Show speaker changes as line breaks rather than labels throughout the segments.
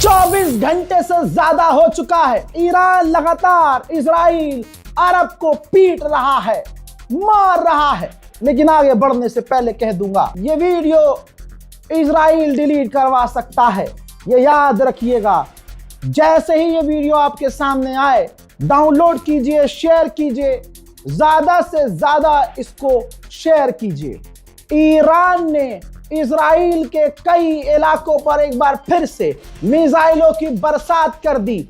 24 घंटे से ज्यादा हो चुका है, ईरान लगातार इजराइल अरब को पीट रहा है, मार रहा है। लेकिन आगे बढ़ने से पहले कह दूंगा, ये वीडियो इजराइल डिलीट करवा सकता है, ये याद रखिएगा। जैसे ही ये वीडियो आपके सामने आए, डाउनलोड कीजिए, शेयर कीजिए, ज्यादा से ज्यादा इसको शेयर कीजिए। ईरान ने इजराइल के कई इलाकों पर एक बार फिर से मिसाइलों की बरसात कर दी।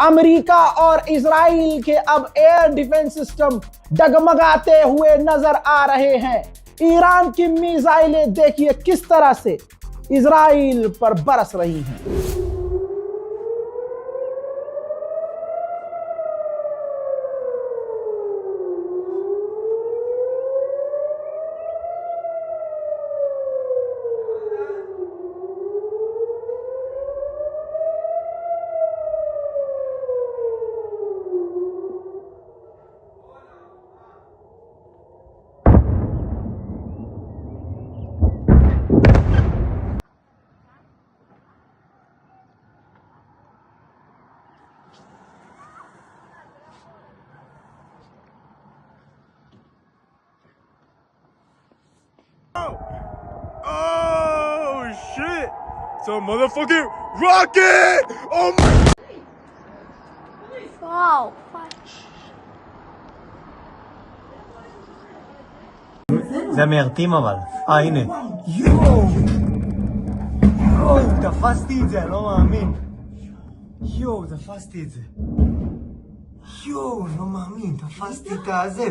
अमेरिका और इजराइल के अब एयर डिफेंस सिस्टम डगमगाते हुए नजर आ रहे हैं। ईरान की मिसाइलें देखिए किस तरह से इजराइल पर बरस रही हैं।
Oh shit! It's a motherfucking rocket! Oh my!
Wow.
זה מיירטים אבל. הנה. יואו! תפסתי את זה, אני לא מאמין. יואו, תפסתי את זה. יואו, לא מאמין, תפסתי את הזה.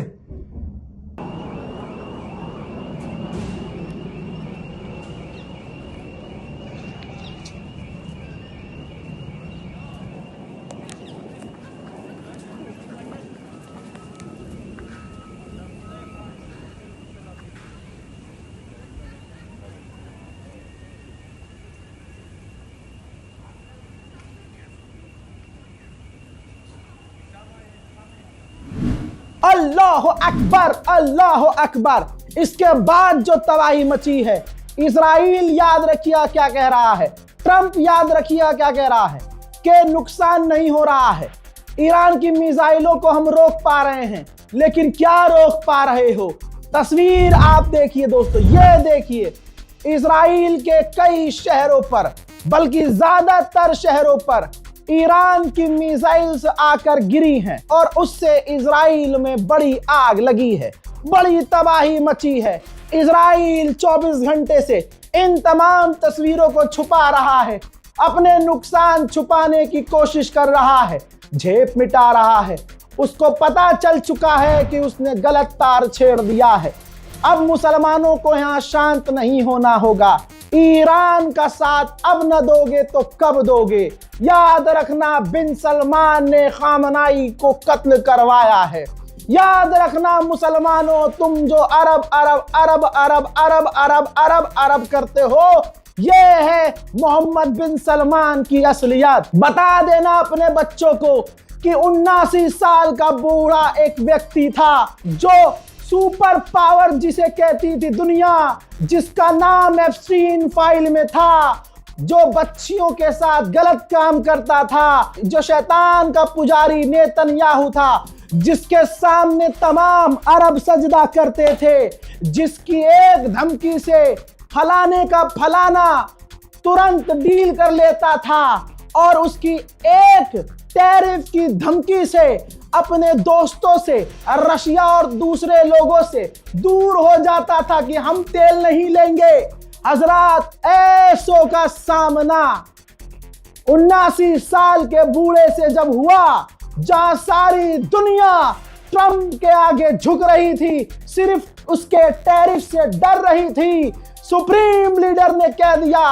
अल्लाह अकबर, अल्लाह अकबर। इसके बाद जो तबाही मची है, इजराइल याद रखिए क्या कह रहा है, ट्रंप याद रखिए क्या कह रहा है कि नुकसान नहीं हो रहा है। ईरान की मिसाइलों को हम रोक पा रहे हैं, लेकिन क्या रोक पा रहे हो? तस्वीर आप देखिए दोस्तों, ये देखिए इजराइल के कई शहरों पर, बल्कि ज्यादातर शहरों पर ईरान की मिसाइल्स आकर गिरी हैं और उससे इजराइल में बड़ी आग लगी है, बड़ी तबाही मची है। इजराइल 24 घंटे से इन तमाम तस्वीरों को छुपा रहा है, अपने नुकसान छुपाने की कोशिश कर रहा है, झेप मिटा रहा है। उसको पता चल चुका है कि उसने गलत तार छेड़ दिया है। अब मुसलमानों को यहाँ शांत नहीं होना होगा। ईरान का साथ अब न दोगे तो कब दोगे? याद रखना, बिन सलमान ने खामनाई को कत्ल करवाया है। याद रखना मुसलमानों, तुम जो अरब अरब अरब अरब अरब अरब अरब अरब करते हो, ये है मोहम्मद बिन सलमान की असलियत। बता देना अपने बच्चों को कि 79 साल का बूढ़ा एक व्यक्ति था जो सुपर पावर जिसे कहती थी दुनिया, जिसका नाम एप्स्टीन फाइल में था, जो बच्चियों के साथ गलत काम करता था, जो शैतान का पुजारी नेतन्याहू था, जिसके सामने तमाम अरब सजदा करते थे, जिसकी एक धमकी से फलाने का फलाना तुरंत डील कर लेता था और उसकी एक टैरिफ की धमकी से अपने दोस्तों से, रशिया और दूसरे लोगों से दूर हो जाता था कि हम तेल नहीं लेंगे। हजरात, ऐसों का सामना 79 साल के बूढ़े से जब हुआ, जहां सारी दुनिया ट्रंप के आगे झुक रही थी, सिर्फ उसके टैरिफ से डर रही थी, सुप्रीम लीडर ने कह दिया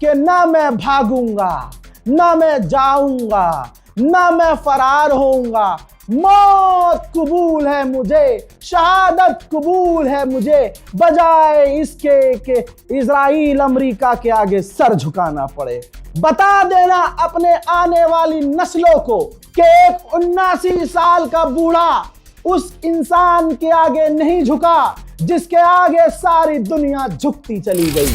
कि ना मैं भागूंगा, ना मैं जाऊंगा, ना मैं फरार होऊंगा, मौत कबूल है मुझे, शहादत कबूल है मुझे, बजाय इसके कि इजराइल अमेरिका के आगे सर झुकाना पड़े। बता देना अपने आने वाली नस्लों को कि एक 79 साल का बूढ़ा उस इंसान के आगे नहीं झुका जिसके आगे सारी दुनिया झुकती चली गई।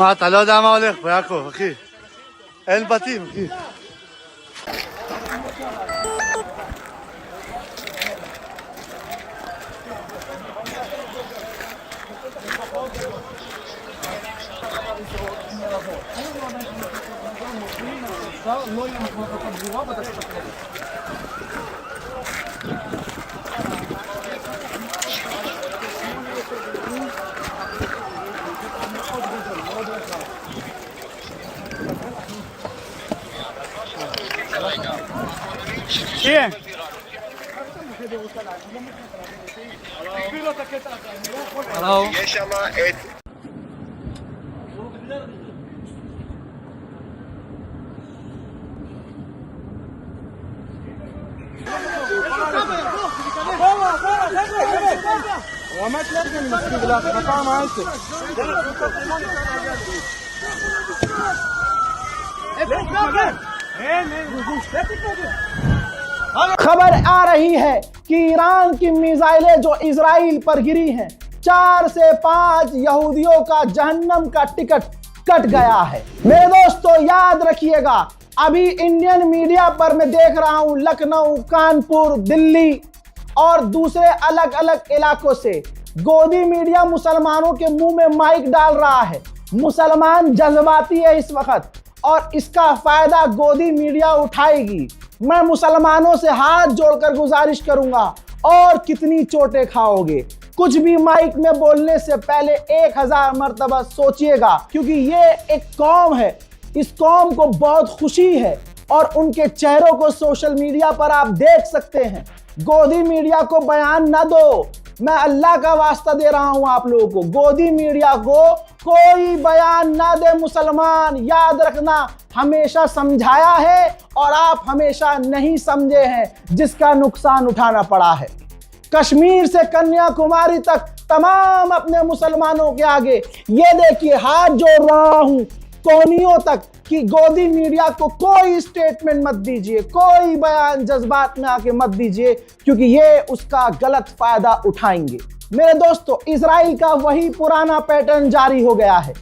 מה, אתה לא יודע מה הולך פה, יעקב, אחי. אין בתים, אחי.
יש שם את
खबर आ रही है कि ईरान की मिसाइलें जो इजराइल पर गिरी हैं 4 से 5 यहूदियों का जहन्नम का टिकट कट गया है। मेरे दोस्तों याद रखिएगा, अभी इंडियन मीडिया पर मैं देख रहा हूं लखनऊ, कानपुर, दिल्ली और दूसरे अलग अलग इलाकों से गोदी मीडिया मुसलमानों के मुंह में माइक डाल रहा है। मुसलमान जज्बाती है इस वक्त और इसका फायदा गोदी मीडिया उठाएगी। मैं मुसलमानों से हाथ जोड़कर गुजारिश करूंगा, और कितनी चोटें खाओगे। कुछ भी माइक में बोलने से पहले 1000 मर्तबा सोचिएगा, क्योंकि ये एक कौम है, इस कौम को बहुत खुशी है और उनके चेहरों को सोशल मीडिया पर आप देख सकते हैं। गोदी मीडिया को बयान न दो, मैं अल्लाह का वास्ता दे रहा हूं आप लोगों को, गोदी मीडिया को कोई बयान ना दे। मुसलमान याद रखना, हमेशा समझाया है और आप हमेशा नहीं समझे हैं, जिसका नुकसान उठाना पड़ा है। कश्मीर से कन्याकुमारी तक तमाम अपने मुसलमानों के आगे ये देखिए हाथ जोड़ रहा हूं कोनियों तक कि गोदी मीडिया को कोई स्टेटमेंट मत दीजिए, कोई बयान जज्बात में आके मत दीजिए, क्योंकि ये उसका गलत फायदा उठाएंगे। मेरे दोस्तों, इजराइल का वही पुराना पैटर्न जारी हो गया है।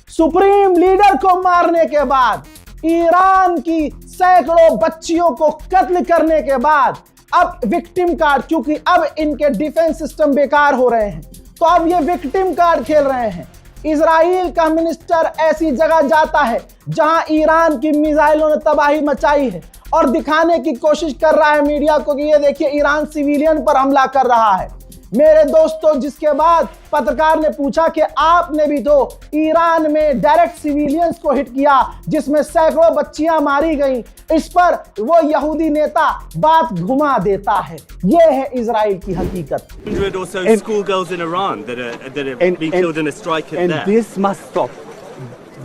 सुप्रीम लीडर को मारने के बाद, ईरान की सैकड़ों बच्चियों को कत्ल करने के बाद अब विक्टिम कार्ड, क्योंकि अब इनके डिफेंस सिस्टम बेकार हो रहे हैं, तो अब ये विक्टिम कार्ड खेल रहे हैं। इजराइल का मिनिस्टर ऐसी जगह जाता है जहां ईरान की मिसाइलों ने तबाही मचाई है और दिखाने की कोशिश कर रहा है मीडिया को कि ये देखिए ईरान सिविलियन पर हमला कर रहा है। मेरे दोस्तों, जिसके बाद पत्रकार ने पूछा कि आपने भी तो ईरान में डायरेक्ट सिविलियंस को हिट किया जिसमें सैकड़ों बच्चियां मारी गईं, इस पर वो यहूदी नेता बात घुमा देता है। ये है इजराइल की हकीकत।
100 or so schoolgirls in Iran that have been killed in a strike
And
there.
this must stop.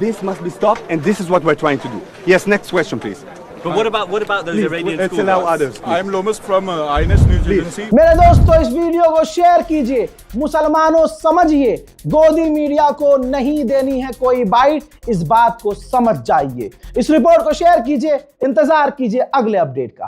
This must be stopped, and this is what we're trying to do. Yes, next question, please.
But what about those
Please,
Iranian
let's allow
schoolgirls?
others. please.
I'm Lomas from INS News Agency.
मेरे दोस्तों, इस video को share कीजिए। मुसलमानों समझिए, गोदी media को नहीं देनी है कोई बाइट, इस बात को समझ जाइए। इस रिपोर्ट को शेयर कीजिए, इंतजार कीजिए अगले अपडेट का।